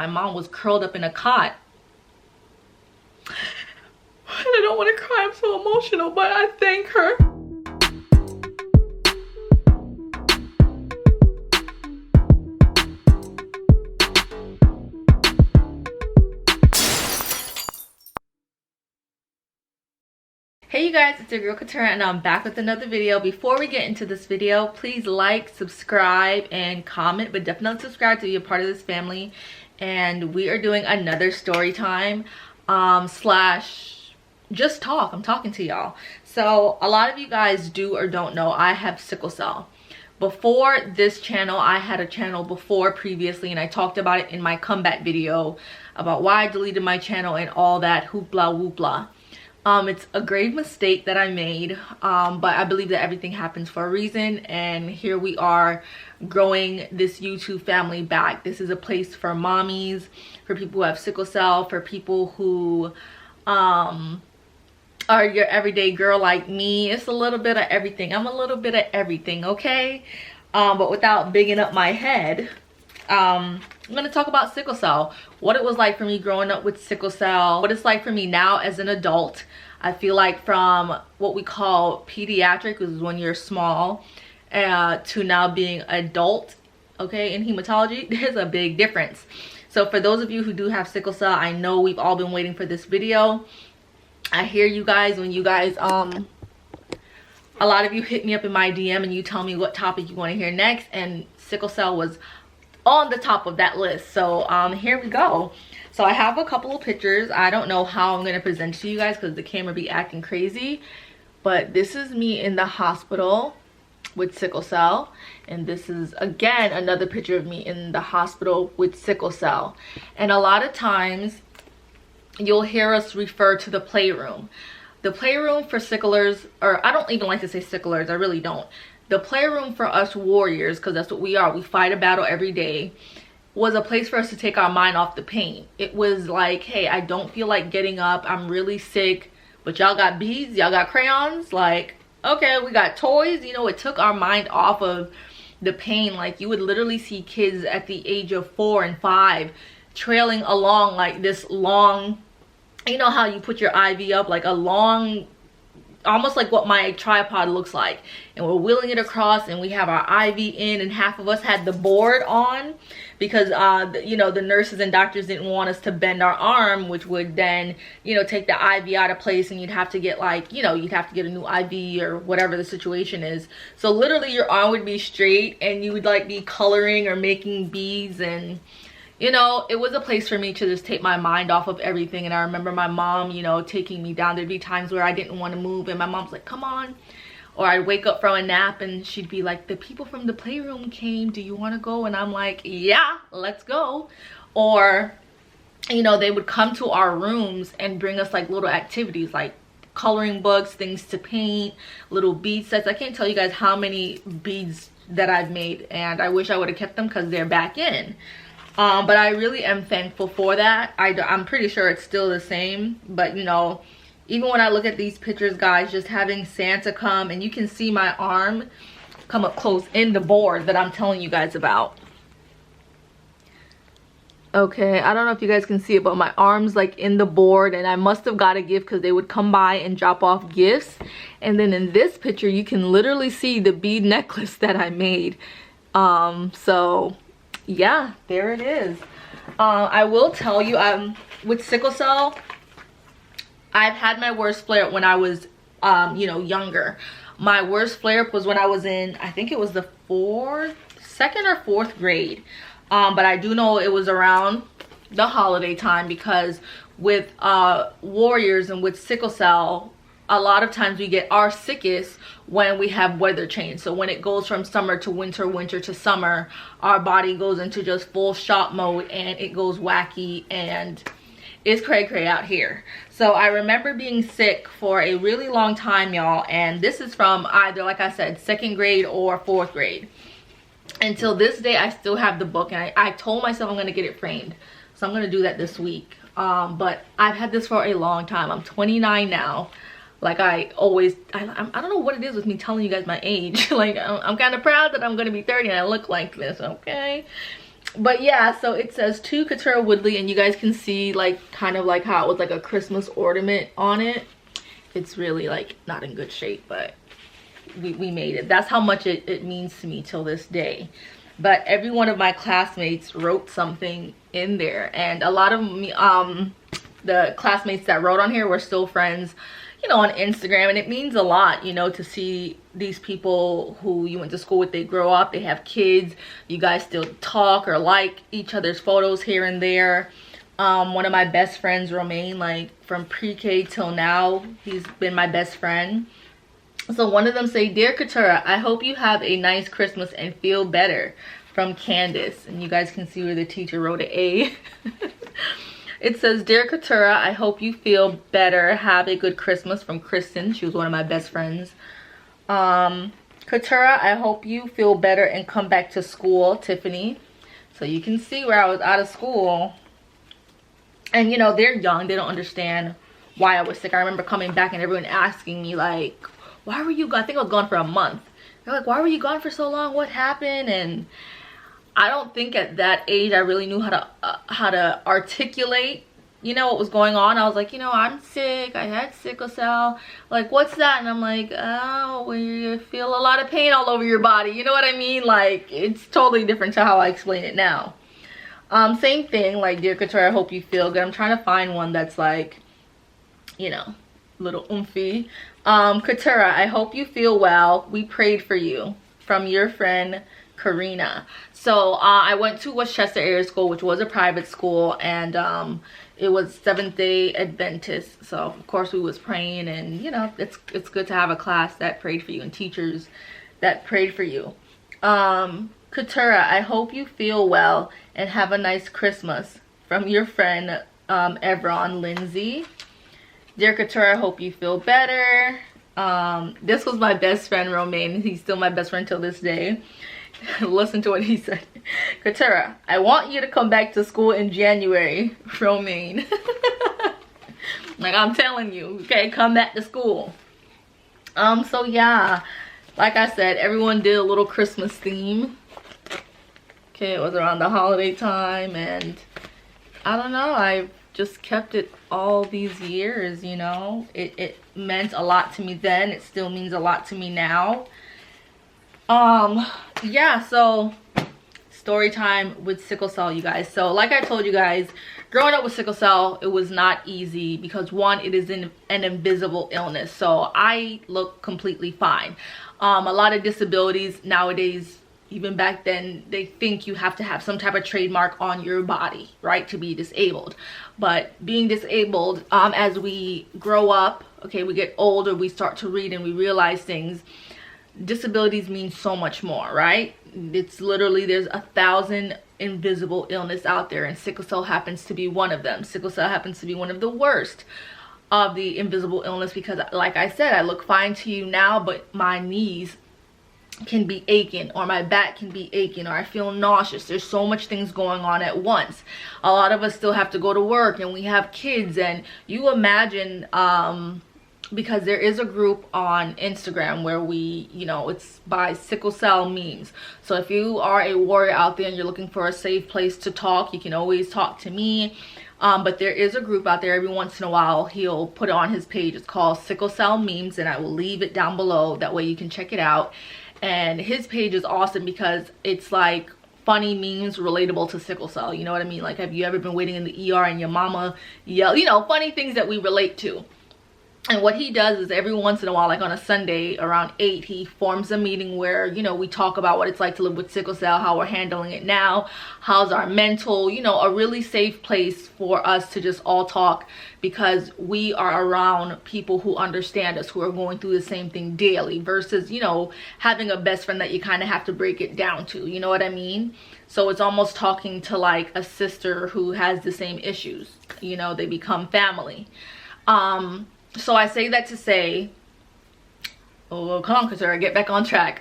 My mom was curled up in a cot. I don't want to cry, I'm so emotional, but I thank her. Hey you guys, it's your girl Katura and I'm back with another video. Before we get into this video, please like, subscribe, and comment, but definitely subscribe to be a part of this family. And we are doing another story time slash just talk. I'm talking to y'all. So a lot of you guys do or don't know I have sickle cell. Before this channel, I had a channel before previously, and I talked about it in my comeback video about why I deleted my channel and all that hoopla whoopla. It's a grave mistake that I made, but I believe that everything happens for a reason, and here we are growing this YouTube family back. This is a place for mommies, for people who have sickle cell, for people who are your everyday girl like me. It's a little bit of everything. I'm a little bit of everything, okay? But without bigging up my head, I'm going to talk about sickle cell, what it was like for me growing up with sickle cell, what it's like for me now as an adult. I feel like from what we call pediatric, which is when you're small, to now being adult, okay, in hematology, there's a big difference. So for those of you who do have sickle cell, I know we've all been waiting for this video. I hear you guys when you guys, a lot of you hit me up in my DM and you tell me what topic you want to hear next, and sickle cell was on the top of that list. So here we go. So I have a couple of pictures. I don't know how I'm going to present to you guys because the camera be acting crazy, but this is me in the hospital with sickle cell, and this is again another picture of me in the hospital with sickle cell. And a lot of times you'll hear us refer to the playroom. The playroom for sicklers, or I don't even like to say sicklers, I really don't. The playroom for us warriors, because that's what we are, we fight a battle every day, was a place for us to take our mind off the pain. It was like, hey, I don't feel like getting up, I'm really sick, but y'all got beads, y'all got crayons, like, okay, we got toys. You know, it took our mind off of the pain. Like, you would literally see kids at the age of 4 and 5 trailing along like this long, you know how you put your IV up, like a long, almost like what my tripod looks like, and we're wheeling it across, and we have our IV in, and half of us had the board on because you know, the nurses and doctors didn't want us to bend our arm, which would then, you know, take the IV out of place, and you'd have to get, like, you know, you'd have to get a new IV or whatever the situation is. So literally your arm would be straight and you would like be coloring or making beads, and you know, it was a place for me to just take my mind off of everything. And I remember my mom, you know, taking me down. There'd be times where I didn't want to move and my mom's like, come on. Or I'd wake up from a nap and she'd be like, the people from the playroom came, do you want to go? And I'm like, yeah, let's go. Or, you know, they would come to our rooms and bring us like little activities, like coloring books, things to paint, little bead sets. I can't tell you guys how many beads that I've made, and I wish I would have kept them because they're back in. But I really am thankful for that. I'm pretty sure it's still the same, but you know, even when I look at these pictures, guys, just having Santa come, and you can see my arm come up close in the board that I'm telling you guys about. Okay, I don't know if you guys can see it, but my arm's like in the board, and I must have got a gift because they would come by and drop off gifts. And then in this picture, you can literally see the bead necklace that I made. So yeah, there it is. I will tell you, with sickle cell, I've had my worst flare up when I was you know, younger. My worst flare up was when I was in, I think it was the second or fourth grade, but I do know it was around the holiday time, because with warriors and with sickle cell, a lot of times we get our sickest when we have weather change. So when it goes from summer to winter, winter to summer, our body goes into just full shock mode and it goes wacky, and it's cray cray out here. So I remember being sick for a really long time, y'all, and this is from either, like I said, 2nd grade or 4th grade. Until this day, I still have the book, and I told myself I'm gonna get it framed, so I'm gonna do that this week. But I've had this for a long time. I'm 29 now. Like, I don't know what it is with me telling you guys my age. Like, I'm kind of proud that I'm gonna be 30 and I look like this, okay? But yeah, so it says to Katura Woodley, and you guys can see like kind of like how it was like a Christmas ornament on it. It's really like not in good shape, but we made it. That's how much it means to me till this day. But every one of my classmates wrote something in there, and a lot of me the classmates that wrote on here were still friends, you know, on Instagram. And it means a lot, you know, to see these people who you went to school with, they grow up, they have kids, you guys still talk or like each other's photos here and there. One of my best friends, Romaine, like from pre-K till now, he's been my best friend. So one of them say, "Dear Katura, I hope you have a nice Christmas and feel better," from Candace. And you guys can see where the teacher wrote an A. It says, "Dear Katura, I hope you feel better. Have a good Christmas," from Kristen. She was one of my best friends. "Katura, I hope you feel better and come back to school," Tiffany. So you can see where I was out of school. And you know, they're young, they don't understand why I was sick. I remember coming back and everyone asking me like, "Why were you gone?" I think I was gone for a month. They're like, "Why were you gone for so long? What happened?" And I don't think at that age I really knew how to articulate, you know, what was going on. I was like, you know, I'm sick, I had sickle cell. Like, what's that? And I'm like, oh, well, you feel a lot of pain all over your body. You know what I mean? Like, it's totally different to how I explain it now. Same thing, like, "Dear Katura, I hope you feel good." I'm trying to find one that's like, you know, little oomphy. "Katura, I hope you feel well. We prayed for you," from your friend Karina. So I went to Westchester Area School, which was a private school, and it was Seventh-day Adventist. So of course we was praying, and you know, it's good to have a class that prayed for you and teachers that prayed for you. "Katura, I hope you feel well and have a nice Christmas," from your friend Evron Lindsay. "Dear Katura, I hope you feel better." This was my best friend Romaine. He's still my best friend till this day. Listen to what he said. "Katura, I want you to come back to school in January," Romaine. Like, I'm telling you, okay, come back to school. So yeah, like I said, everyone did a little Christmas theme. Okay, it was around the holiday time, and I don't know, I've just kept it all these years, you know. It meant a lot to me then, it still means a lot to me now. Yeah, so story time with sickle cell, you guys. So like I told you guys, growing up with sickle cell, it was not easy because one, it is an invisible illness. So I look completely fine. A lot of disabilities nowadays, even back then, they think you have to have some type of trademark on your body, right, to be disabled. But being disabled, as we grow up, okay, we get older, we start to read and we realize things. Disabilities mean so much more, right? It's literally, there's 1,000 invisible illness out there, and sickle cell happens to be one of them. Sickle cell happens to be one of the worst of the invisible illness because, like I said, I look fine to you now, but my knees can be aching, or my back can be aching, or I feel nauseous. There's so much things going on at once. A lot of us still have to go to work, and we have kids, and you imagine, because there is a group on Instagram where we, you know, it's by Sickle Cell Memes. So if you are a warrior out there and you're looking for a safe place to talk, you can always talk to me. But there is a group out there. Every once in a while he'll put it on his page. It's called Sickle Cell Memes, and I will leave it down below. That way you can check it out. And his page is awesome because it's like funny memes relatable to sickle cell. You know what I mean? Like, have you ever been waiting in the ER and your mama yell, you know, funny things that we relate to. And what he does is every once in a while, like on a Sunday around 8, he forms a meeting where, you know, we talk about what it's like to live with sickle cell, how we're handling it now, how's our mental, you know, a really safe place for us to just all talk, because we are around people who understand us, who are going through the same thing daily, versus, you know, having a best friend that you kind of have to break it down to, you know what I mean? So it's almost talking to like a sister who has the same issues, you know, they become family. So I say that to say, oh, come on, Katura, get back on track.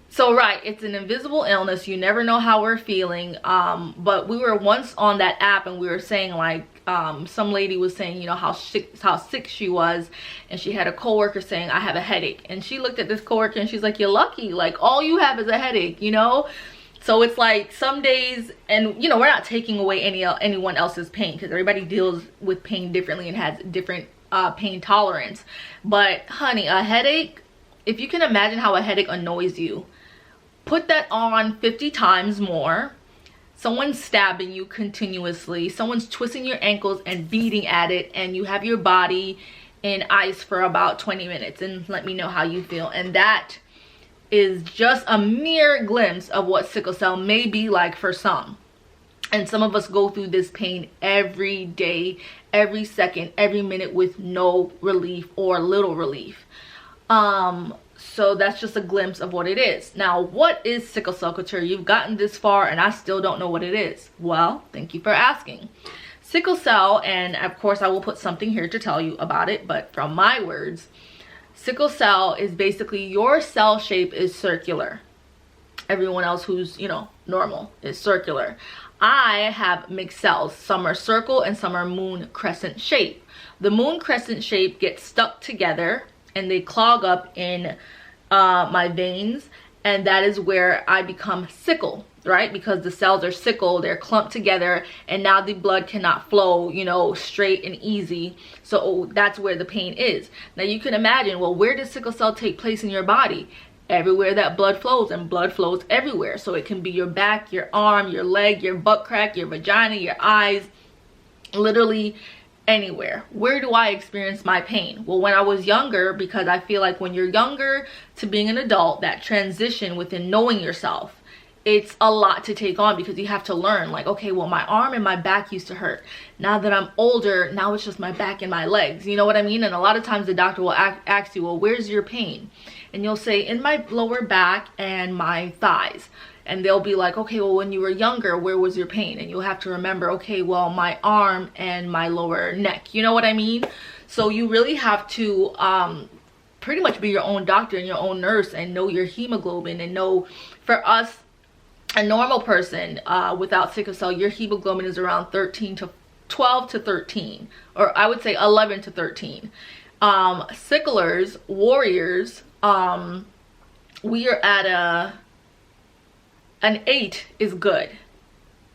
So right, it's an invisible illness. You never know how we're feeling. But we were once on that app and we were saying like, some lady was saying, you know, how sick she was, and she had a coworker saying, "I have a headache." And she looked at this coworker and she's like, "You're lucky. Like, all you have is a headache, you know?" So it's like some days, and you know, we're not taking away anyone else's pain, because everybody deals with pain differently and has different pain tolerance. But honey, a headache, if you can imagine how a headache annoys you, put that on 50 times more. Someone's stabbing you continuously, someone's twisting your ankles and beating at it, and you have your body in ice for about 20 minutes, and let me know how you feel. And that is just a mere glimpse of what sickle cell may be like for some. And some of us go through this pain every day, every second, every minute, with no relief or little relief. So that's just a glimpse of what it is. Now, what is sickle cell, Couture? You've gotten this far and I still don't know what it is. Well, thank you for asking. Sickle cell, and of course I will put something here to tell you about it, but from my words, sickle cell is basically your cell shape is circular. Everyone else who's, you know, normal is circular. I have mixed cells. Some are circle and some are moon crescent shape. The moon crescent shape gets stuck together and they clog up in my veins, and that is where I become sickle, right? Because the cells are sickle, they're clumped together, and now the blood cannot flow, you know, straight and easy. So that's where the pain is. Now you can imagine, well, where does sickle cell take place in your body? Everywhere that blood flows, and blood flows everywhere. So it can be your back, your arm, your leg, your butt crack, your vagina, your eyes, literally anywhere. Where do I experience my pain? Well, when I was younger, because I feel like when you're younger to being an adult, that transition within knowing yourself, it's a lot to take on, because you have to learn, like, okay, well, my arm and my back used to hurt. Now that I'm older, now it's just my back and my legs. You know what I mean? And a lot of times the doctor will ask you, well, where's your pain? And you'll say, in my lower back and my thighs. And they'll be like, okay, well, when you were younger, where was your pain? And you'll have to remember, okay, well, my arm and my lower neck. You know what I mean? So you really have to pretty much be your own doctor and your own nurse, and know your hemoglobin, and know, for us, a normal person without sickle cell, your hemoglobin is around 12 to 13, or I would say 11 to 13. Sicklers, warriors, we are at an 8 is good,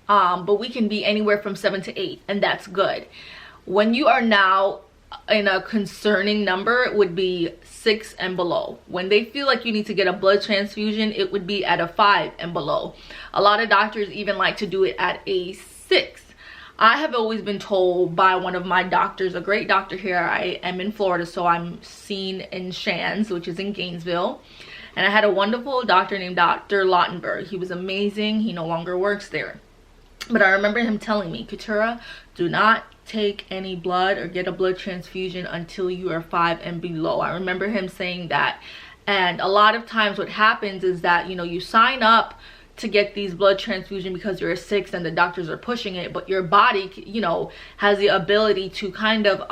but we can be anywhere from 7 to 8, and that's good. When you are now in a concerning number, it would be 6 and below. When they feel like you need to get a blood transfusion, it would be at a 5 and below. A lot of doctors even like to do it at a 6. I have always been told by one of my doctors, a great doctor here. I am in Florida, so I'm seen in Shands, which is in Gainesville. And I had a wonderful doctor named Dr. Lautenberg. He was amazing. He no longer works there. But I remember him telling me, Katura, do not take any blood or get a blood transfusion until you are 5 and below. I remember him saying that. And a lot of times what happens is that, you know, you sign up to get these blood transfusion because you're a 6 and the doctors are pushing it, but your body, you know, has the ability to kind of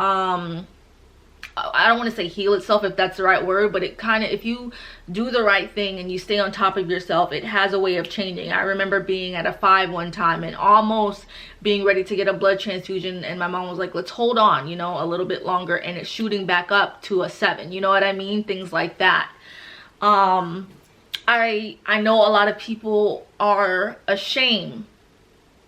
I don't want to say heal itself, if that's the right word, but it kind of, if you do the right thing and you stay on top of yourself, it has a way of changing. I remember being at a 5 one time and almost being ready to get a blood transfusion, and my mom was like, let's hold on, you know, a little bit longer, and it's shooting back up to a 7. You know what I mean? Things like that. I know a lot of people are ashamed,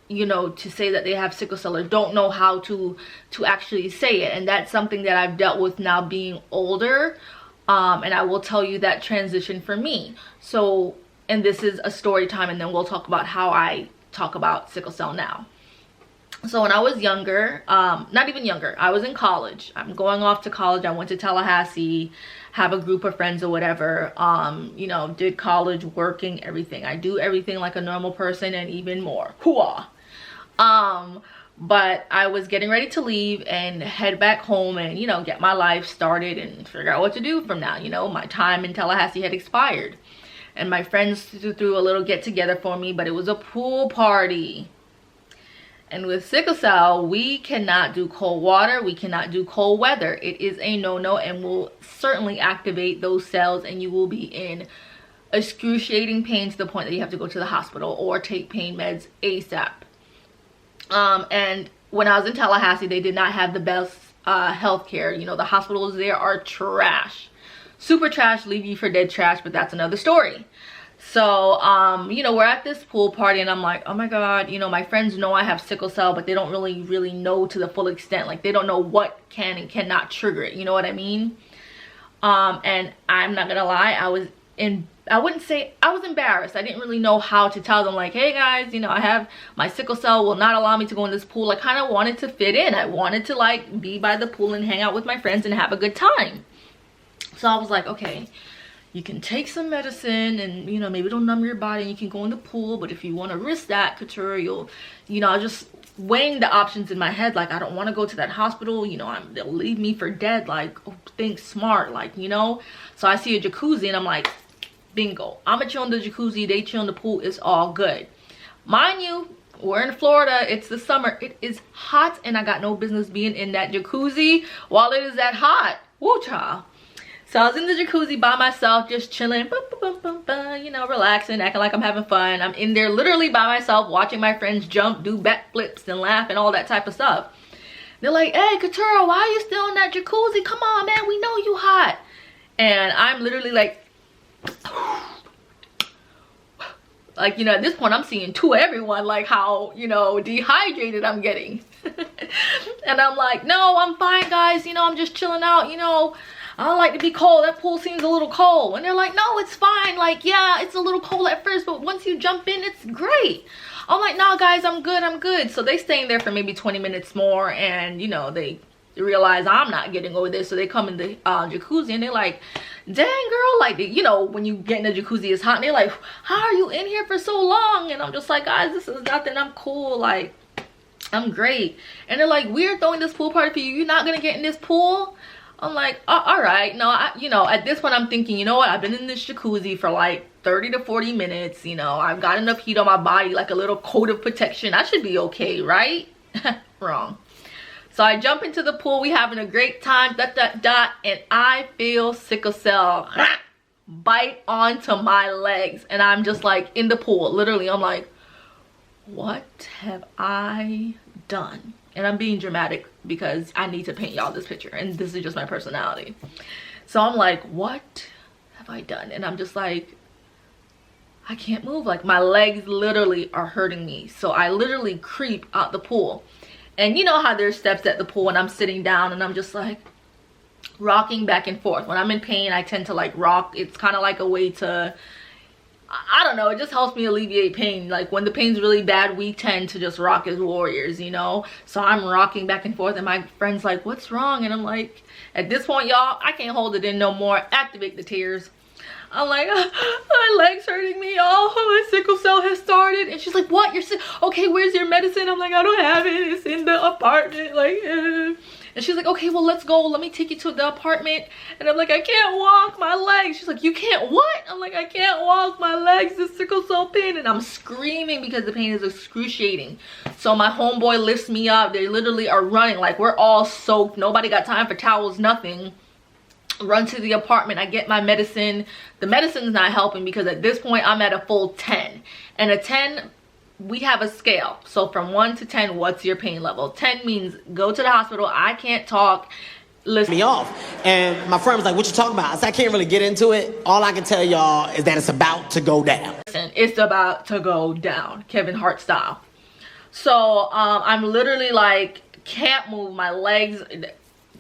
you know, to say that they have sickle cell, or don't know how to actually say it, and that's something that I've dealt with now being older, and I will tell you that transition for me. So, and this is a story time, and then we'll talk about how I talk about sickle cell now. So when I was younger, not even younger, I was in college. I'm going off to college. I went to Tallahassee, have a group of friends or whatever, you know, did college, working, everything. I do everything like a normal person and even more. Hooah! But I was getting ready to leave and head back home and, you know, get my life started and figure out what to do from now. You know, my time in Tallahassee had expired, and my friends threw a little get together for me, but it was a pool party. And with sickle cell, we cannot do cold water, we cannot do cold weather. It is a no-no, and will certainly activate those cells, and you will be in excruciating pain to the point that you have to go to the hospital or take pain meds ASAP. And when I was in Tallahassee, they did not have the best healthcare. You know, the hospitals there are trash, super trash, leave you for dead trash, but that's another story. So you know, we're at this pool party and I'm like, oh my god, you know, my friends know I have sickle cell, but they don't really know to the full extent. Like, they don't know what can and cannot trigger it, you know what I mean? And I'm not gonna lie, I wouldn't say I was embarrassed. I didn't really know how to tell them, like, hey guys, you know, I have my sickle cell, will not allow me to go in this pool. I kind of wanted to fit in. I wanted to like be by the pool and hang out with my friends and have a good time. So I was like, okay, you can take some medicine and, you know, maybe it'll numb your body and you can go in the pool. But if you want to risk that, Couture, you'll, you know, I just weighing the options in my head. Like, I don't want to go to that hospital, you know, they'll leave me for dead. Like, oh, think smart, like, you know. So I see a jacuzzi and I'm like, bingo, I'm gonna chill in the jacuzzi, they chill in the pool, it's all good. Mind you, we're in Florida, it's the summer, it is hot, and I got no business being in that jacuzzi while it is that hot. Woo child. So I was in the jacuzzi by myself, just chilling, you know, relaxing, acting like I'm having fun. I'm in there literally by myself, watching my friends jump, do backflips and laugh and all that type of stuff. They're like, hey Couture, why are you still in that jacuzzi? Come on man, we know you hot. And I'm literally like, you know, at this point I'm seeing to everyone like how, you know, dehydrated I'm getting. And I'm like, no, I'm fine guys, you know, I'm just chilling out, you know, I don't like to be cold, that pool seems a little cold. And they're like, no, it's fine, like, yeah, it's a little cold at first, but once you jump in, it's great. I'm like, no guys, I'm good. So they staying there for maybe 20 minutes more, and you know, they realize I'm not getting over this, so they come in the jacuzzi and they're like, dang girl, like, you know, when you get in the jacuzzi it's hot, and they're like, how are you in here for so long? And I'm just like, guys, this is nothing, I'm cool, like, I'm great. And they're like, we're throwing this pool party for you, you're not gonna get in this pool? I'm like, all right. No, you know, at this point I'm thinking, you know what, I've been in this jacuzzi for like 30 to 40 minutes, you know, I've got enough heat on my body, like a little coat of protection, I should be okay, right? Wrong. So I jump into the pool, we having a great time, and I feel sickle cell bite onto my legs, and I'm just like in the pool, literally, I'm like, what have I done? And I'm being dramatic because I need to paint y'all this picture, and this is just my personality. So I'm like, what have I done? And I'm just like, I can't move, like my legs literally are hurting me. So I literally creep out the pool. And you know how there's steps at the pool, and I'm sitting down and I'm just like rocking back and forth. When I'm in pain, I tend to like rock. It's kind of like a way to, I don't know, it just helps me alleviate pain. Like when the pain's really bad, we tend to just rock as warriors, you know. So I'm rocking back and forth and my friend's like, what's wrong? And I'm like, at this point y'all, I can't hold it in no more. Activate the tears. I'm like, my leg's hurting me, y'all, my sickle cell has started. And she's like, what, you're sick? Okay, where's your medicine? I'm like, I don't have it, it's in the apartment, like, And she's like, okay, well, let's go, let me take you to the apartment. And I'm like, I can't walk, my legs. She's like, you can't what? I'm like, I can't walk, my legs, the sickle cell pain. And I'm screaming because the pain is excruciating. So my homeboy lifts me up, they literally are running, like we're all soaked, nobody got time for towels, nothing. Run to the apartment, I get my medicine. The medicine's not helping because at this point I'm at a full 10. And a 10, we have a scale. So from 1 to 10, what's your pain level? 10 means go to the hospital, I can't talk. Listen. Me off. And my friend was like, what you talking about? I said, I can't really get into it. All I can tell y'all is that it's about to go down. Listen, it's about to go down, Kevin Hart style. So I'm literally like, can't move my legs.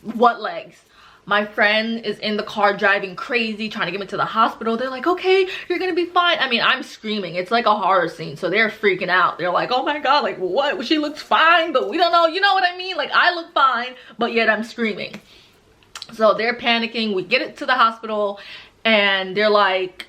What legs? My friend is in the car driving crazy, trying to get me to the hospital. They're like, okay, you're gonna be fine. I mean, I'm screaming. It's like a horror scene. So they're freaking out. They're like, oh my God, like what? She looks fine, but we don't know. You know what I mean? Like I look fine, but yet I'm screaming. So they're panicking. We get it to the hospital and they're like,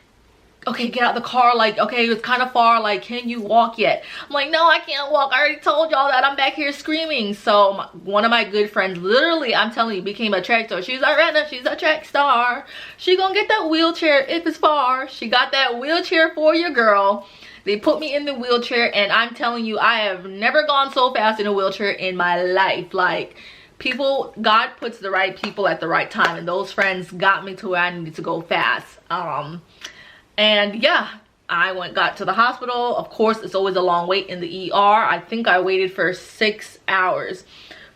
okay, get out the car, like, okay, it's kind of far, like, can you walk yet? I'm like, no, I can't walk, I already told y'all that, I'm back here screaming. So one of my good friends, literally, I'm telling you, became a track star. She's a runner, she's a track star. She gonna get that wheelchair if it's far. She got that wheelchair for your girl. They put me in the wheelchair, and I'm telling you, I have never gone so fast in a wheelchair in my life. Like, people, God puts the right people at the right time, and those friends got me to where I needed to go fast. And yeah, I got to the hospital. Of course, it's always a long wait in the ER. I think I waited for 6 hours.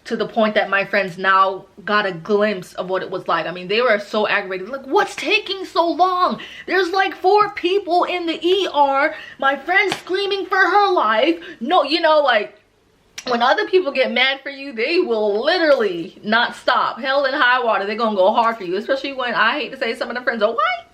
to the point that my friends now got a glimpse of what it was like. I mean, they were so aggravated. Like, what's taking so long? There's like 4 people in the ER. My friend's screaming for her life. No, you know, like, when other people get mad for you, they will literally not stop. Hell and high water, they're gonna go hard for you. Especially when, I hate to say, some of the friends are white.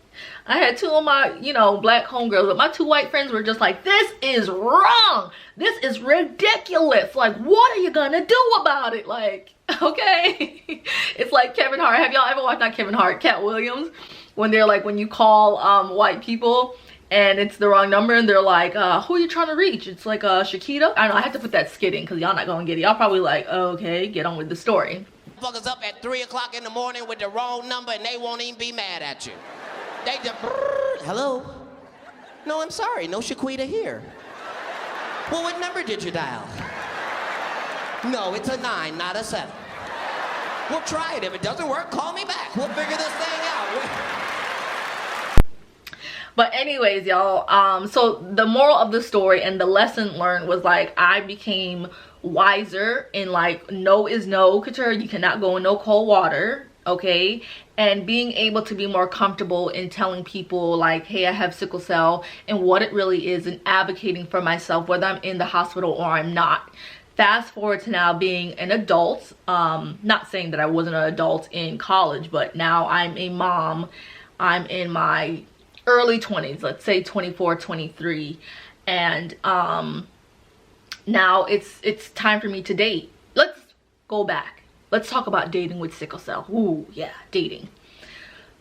I had 2 of my, you know, black homegirls, but my 2 white friends were just like, this is wrong. This is ridiculous. Like, what are you gonna do about it? Like, okay. It's like Kevin Hart. Have y'all ever watched, not Kevin Hart, Cat Williams? When they're like, when you call white people and it's the wrong number and they're like, who are you trying to reach? It's like Shakita. I don't know, I have to put that skit in because y'all not gonna get it. Y'all probably like, okay, get on with the story. Motherfuckers up at 3 o'clock in the morning with the wrong number and they won't even be mad at you. They just, hello? No, I'm sorry, no Shaquita here. Well, what number did you dial? No, it's a 9, not a 7. We'll try it. If it doesn't work, call me back. We'll figure this thing out. But anyways, y'all, so the moral of the story and the lesson learned was like, I became wiser in like, no is no, Couture. You cannot go in no cold water, okay? And being able to be more comfortable in telling people like, hey, I have sickle cell and what it really is, and advocating for myself, whether I'm in the hospital or I'm not. Fast forward to now being an adult, not saying that I wasn't an adult in college, but now I'm a mom. I'm in my early 20s, let's say 24, 23, and now it's time for me to date. Let's go back. Let's talk about dating with sickle cell. Ooh, yeah, dating.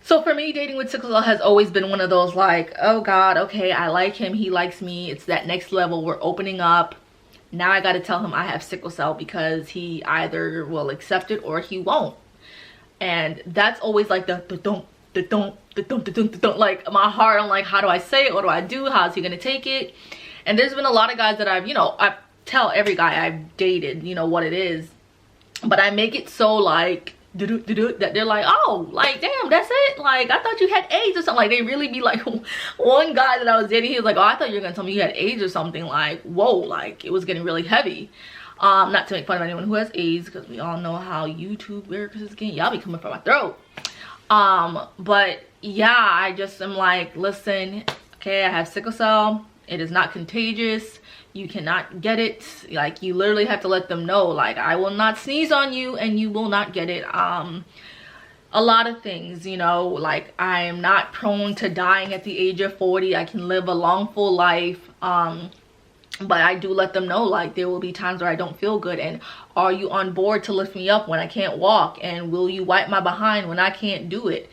So for me, dating with sickle cell has always been one of those like, oh God, okay, I like him, he likes me. It's that next level. We're opening up. Now I got to tell him I have sickle cell because he either will accept it or he won't. And that's always like the don't, like my heart. I'm like, how do I say it? What do I do? How's he gonna take it? And there's been a lot of guys that I've, you know, I tell every guy I've dated, you know, what it is, but I make it so like that they're like, oh, like, damn, that's it? Like, I thought you had AIDS or something. Like, they really be like, one guy that I was dating, he was like, oh, I thought you were gonna tell me you had AIDS or something. Like, whoa, like, it was getting really heavy. Not to make fun of anyone who has AIDS, because we all know how YouTube works is getting, y'all be coming for my throat. But yeah, I just am like, listen, okay, I have sickle cell. It is not contagious. You cannot get it. Like, you literally have to let them know, like, I will not sneeze on you and you will not get it. A lot of things, you know, like, I am not prone to dying at the age of 40. I can live a long, full life. But I do let them know, like, there will be times where I don't feel good, and are you on board to lift me up when I can't walk? And will you wipe my behind when I can't do it?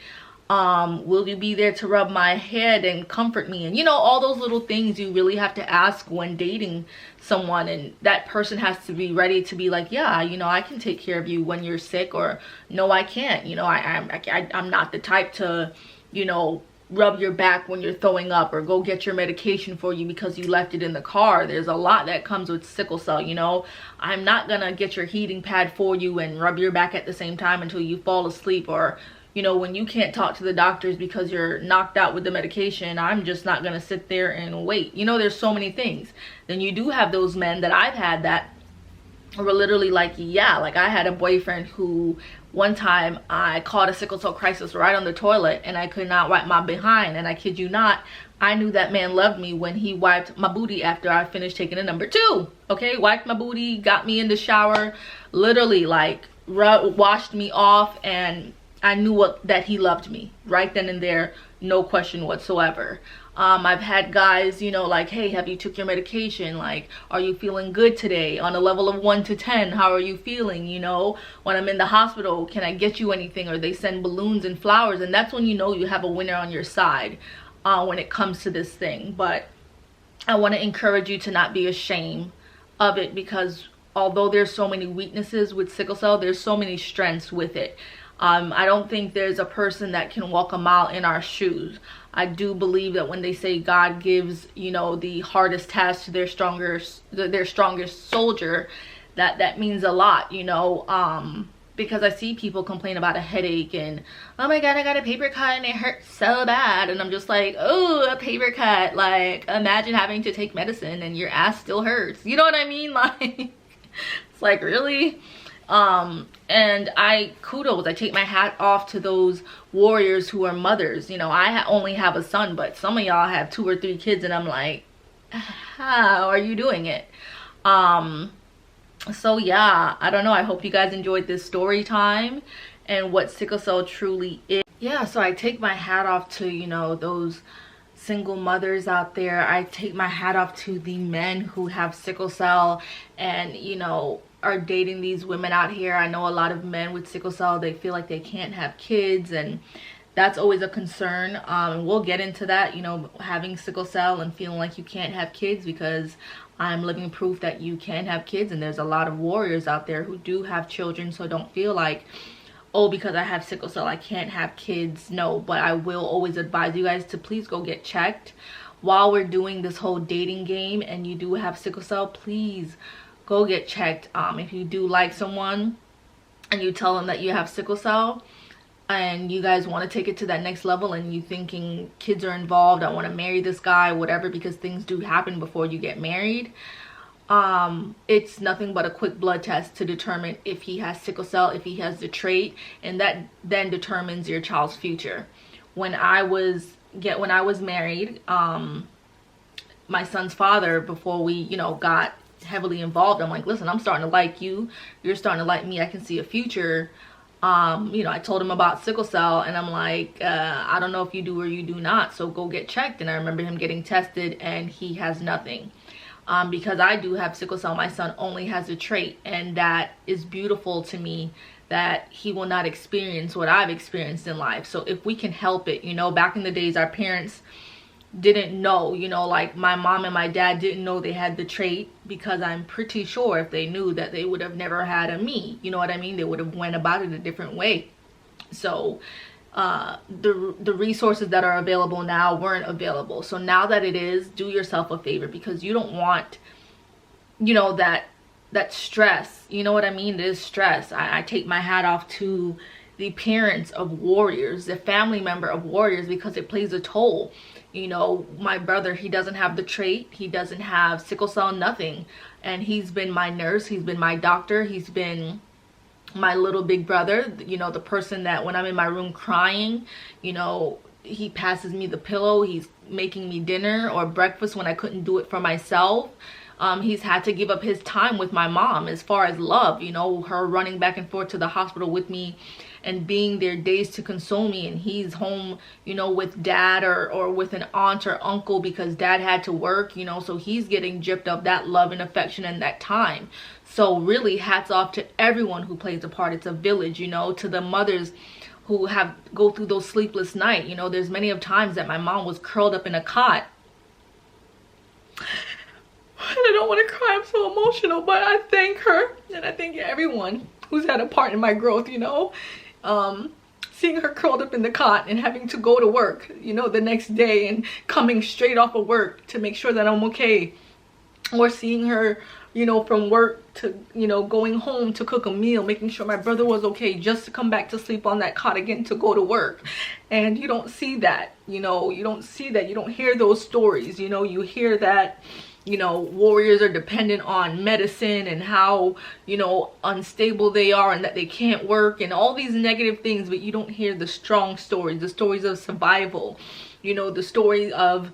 Will you be there to rub my head and comfort me? And, you know, all those little things you really have to ask when dating someone, and that person has to be ready to be like, yeah, you know, I can take care of you when you're sick, or no, I can't. You know, I'm not the type to, you know, rub your back when you're throwing up, or go get your medication for you because you left it in the car. There's a lot that comes with sickle cell, you know. I'm not gonna get your heating pad for you and rub your back at the same time until you fall asleep, or, you know, when you can't talk to the doctors because you're knocked out with the medication, I'm just not gonna sit there and wait. You know, there's so many things. Then you do have those men that I've had that were literally like, yeah, like, I had a boyfriend who one time I caught a sickle cell crisis right on the toilet and I could not wipe my behind, and I kid you not, I knew that man loved me when he wiped my booty after I finished taking a number 2. Okay, wiped my booty, got me in the shower, literally like washed me off, and I knew that he loved me right then and there, no question whatsoever. I've had guys, you know, like, hey, have you took your medication? Like, are you feeling good today? On a level of 1 to 10, how are you feeling? You know, when I'm in the hospital, can I get you anything? Or they send balloons and flowers, and that's when you know you have a winner on your side when it comes to this thing. But I want to encourage you to not be ashamed of it, because although there's so many weaknesses with sickle cell, there's so many strengths with it. I don't think there's a person that can walk a mile in our shoes. I do believe that when they say God gives, you know, the hardest task to their strongest soldier, that means a lot, you know, because I see people complain about a headache and, oh my God, I got a paper cut and it hurts so bad. And I'm just like, oh, a paper cut. Like, imagine having to take medicine and your ass still hurts. You know what I mean? Like, it's like, really? And I take my hat off to those warriors who are mothers. You know, I only have a son, but some of y'all have 2 or 3 kids, and I'm like, how are you doing it? So yeah, I don't know. I hope you guys enjoyed this story time and what sickle cell truly is. Yeah, so I take my hat off to, you know, those single mothers out there. I take my hat off to the men who have sickle cell and, you know, are dating these women out here. I know a lot of men with sickle cell, they feel like they can't have kids, and that's always a concern. We'll get into that, you know, having sickle cell and feeling like you can't have kids, because I'm living proof that you can have kids, and there's a lot of warriors out there who do have children. So don't feel like, oh, because I have sickle cell I can't have kids. No, but I will always advise you guys to please go get checked while we're doing this whole dating game, and you do have sickle cell. Please go get checked. If you do like someone and you tell them that you have sickle cell and you guys want to take it to that next level, and you thinking kids are involved, I want to marry this guy, whatever, because things do happen before you get married, it's nothing but a quick blood test to determine if he has sickle cell, if he has the trait, and that then determines your child's future. When I was married, my son's father, before we, you know, got heavily involved, I'm like, listen, I'm starting to like you, you're starting to like me, I can see a future. You know, I told him about sickle cell, and I'm like, I don't know if you do or you do not, so go get checked. And I remember him getting tested, and he has nothing. Because I do have sickle cell, my son only has a trait, and that is beautiful to me, that he will not experience what I've experienced in life. So if we can help it, you know, back in the days, our parents didn't know, you know, like my mom and my dad didn't know they had the trait, because I'm pretty sure if they knew, that they would have never had a me, you know what I mean? They would have went about it a different way. So the resources that are available now weren't available. So now that it is, do yourself a favor, because you don't want, you know, that stress, you know what I mean? It is stress. I take my hat off to the parents of warriors, the family member of warriors, because it plays a toll. You know, my brother, he doesn't have the trait, he doesn't have sickle cell, nothing, and he's been my nurse, he's been my doctor, he's been my little big brother, you know, the person that when I'm in my room crying, you know, he passes me the pillow, he's making me dinner or breakfast when I couldn't do it for myself. He's had to give up his time with my mom as far as love, you know, her running back and forth to the hospital with me and being there days to console me, and he's home, you know, with dad or with an aunt or uncle because dad had to work, you know, so he's getting gypped of that love and affection and that time. So really, hats off to everyone who plays a part. It's a village, you know, to the mothers who go through those sleepless nights. You know, there's many of times that my mom was curled up in a cot. I don't want to cry, I'm so emotional, but I thank her and I thank everyone who's had a part in my growth, you know. Seeing her curled up in the cot and having to go to work, you know, the next day, and coming straight off of work to make sure that I'm okay, or seeing her, you know, from work to, you know, going home to cook a meal, making sure my brother was okay, just to come back to sleep on that cot again to go to work. And you don't see that, you know, you don't see that, you don't hear those stories, you know. You hear that, you know, warriors are dependent on medicine and how, you know, unstable they are and that they can't work and all these negative things, but you don't hear the strong stories, the stories of survival, you know, the stories of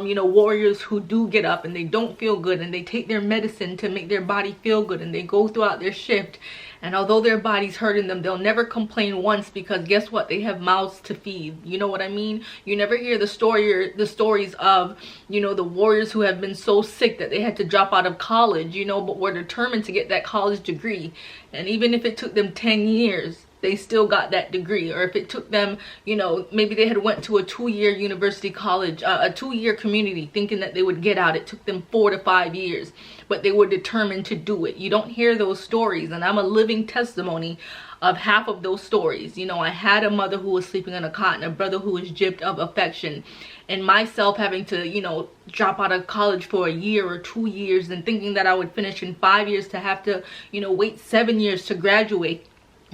you know, warriors who do get up and they don't feel good and they take their medicine to make their body feel good, and they go throughout their shift, and although their body's hurting them, they'll never complain once, because guess what? They have mouths to feed. You know what I mean? You never hear the stories of, you know, the warriors who have been so sick that they had to drop out of college, you know, but were determined to get that college degree. And even if it took them 10 years, they still got that degree. Or if it took them, you know, maybe they had went to a 2-year university college, a 2-year community, thinking that they would get out. It took them 4 to 5 years, but they were determined to do it. You don't hear those stories, and I'm a living testimony of half of those stories. You know, I had a mother who was sleeping in a cot and a brother who was gypped of affection, and myself having to, you know, drop out of college for a year or 2 years and thinking that I would finish in 5 years, to have to, you know, wait 7 years to graduate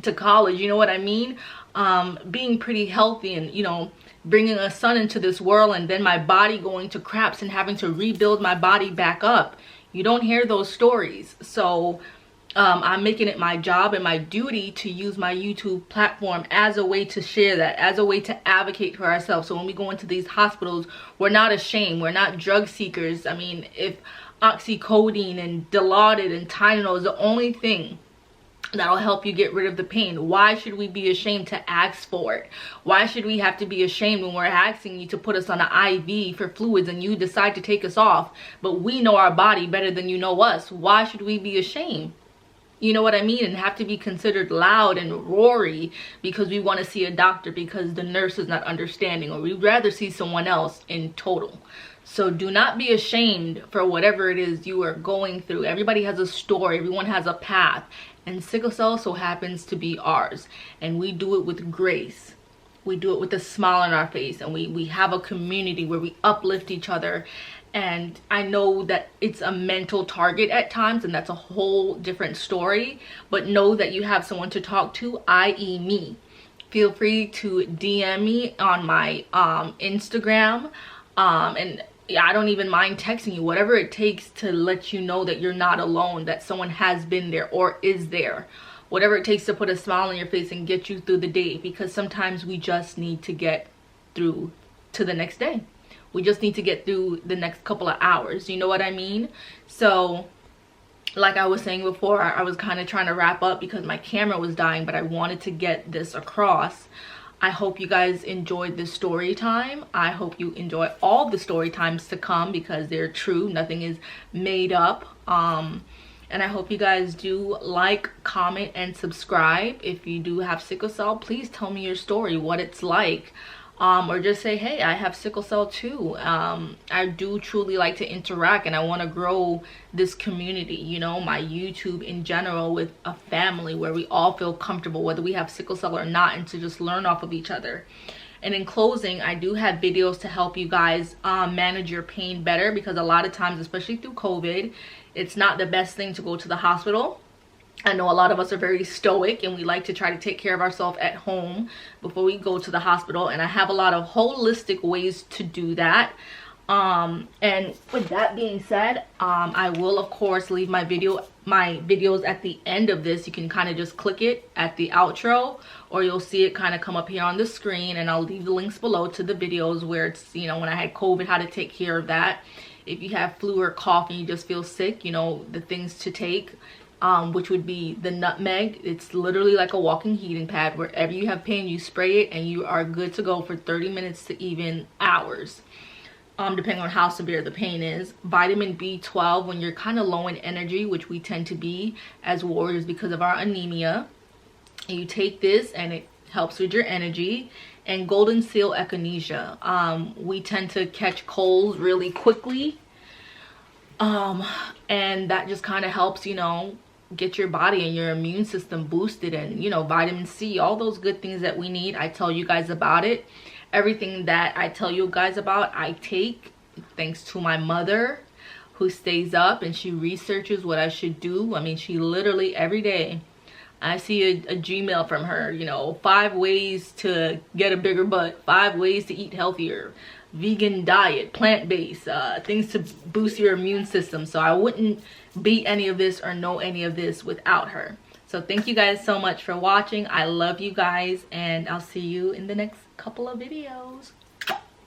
to college. You know what I mean? Being pretty healthy and, you know, bringing a son into this world, and then my body going to craps and having to rebuild my body back up. You don't hear those stories. So I'm making it my job and my duty to use my YouTube platform as a way to share that, as a way to advocate for ourselves. So when we go into these hospitals, we're not ashamed. We're not drug seekers. I mean, if oxycodone and Dilaudid and Tylenol is the only thing that'll help you get rid of the pain, why should we be ashamed to ask for it? Why should we have to be ashamed when we're asking you to put us on an IV for fluids and you decide to take us off, but we know our body better than you know us? Why should we be ashamed? You know what I mean? And have to be considered loud and roary because we want to see a doctor because the nurse is not understanding, or we'd rather see someone else in total. So do not be ashamed for whatever it is you are going through. Everybody has a story. Everyone has a path. And sickle cell so happens to be ours. And we do it with grace. We do it with a smile on our face. And we have a community where we uplift each other. And I know that it's a mental target at times, and that's a whole different story. But know that you have someone to talk to, i.e. me. Feel free to DM me on my Instagram. And I don't even mind texting you, whatever it takes to let you know that you're not alone, that someone has been there or is there. Whatever it takes to put a smile on your face and get you through the day, because sometimes we just need to get through to the next day. We just need to get through the next couple of hours. You know what I mean? So like I was saying before, I was kind of trying to wrap up because my camera was dying, but I wanted to get this across. I hope you guys enjoyed this story time. I hope you enjoy all the story times to come because they're true. Nothing is made up. And I hope you guys do like, comment, and subscribe. If you do have sickle cell, please tell me your story, what it's like. Or just say, hey, I have sickle cell too. I do truly like to interact, and I want to grow this community, you know, my YouTube in general, with a family where we all feel comfortable whether we have sickle cell or not, and to just learn off of each other. And in closing, I do have videos to help you guys manage your pain better, because a lot of times, especially through COVID, it's not the best thing to go to the hospital. I know a lot of us are very stoic and we like to try to take care of ourselves at home before we go to the hospital, and I have a lot of holistic ways to do that. And with that being said, I will of course leave my videos at the end of this. You can kind of just click it at the outro, or you'll see it kind of come up here on the screen, and I'll leave the links below to the videos where it's, you know, when I had COVID, how to take care of that. If you have flu or cough and you just feel sick, you know, the things to take. Which would be the nutmeg. It's literally like a walking heating pad. Wherever you have pain, you spray it and you are good to go for 30 minutes to even hours, depending on how severe the pain is. Vitamin B12 when you're kind of low in energy, which we tend to be as warriors because of our anemia. And you take this and it helps with your energy. And golden seal echinacea. We tend to catch colds really quickly. And that just kind of helps, you know, get your body and your immune system boosted. And, you know, vitamin C, all those good things that we need. I tell you guys about it. Everything that I tell you guys about, I take thanks to my mother, who stays up and she researches what I should do. I mean, she literally every day I see a Gmail from her, you know, 5 ways to get a bigger butt, 5 ways to eat healthier, vegan diet, plant-based, things to boost your immune system. So I wouldn't be any of this or know any of this without her. So thank you guys so much for watching. I love you guys, and I'll see you in the next couple of videos.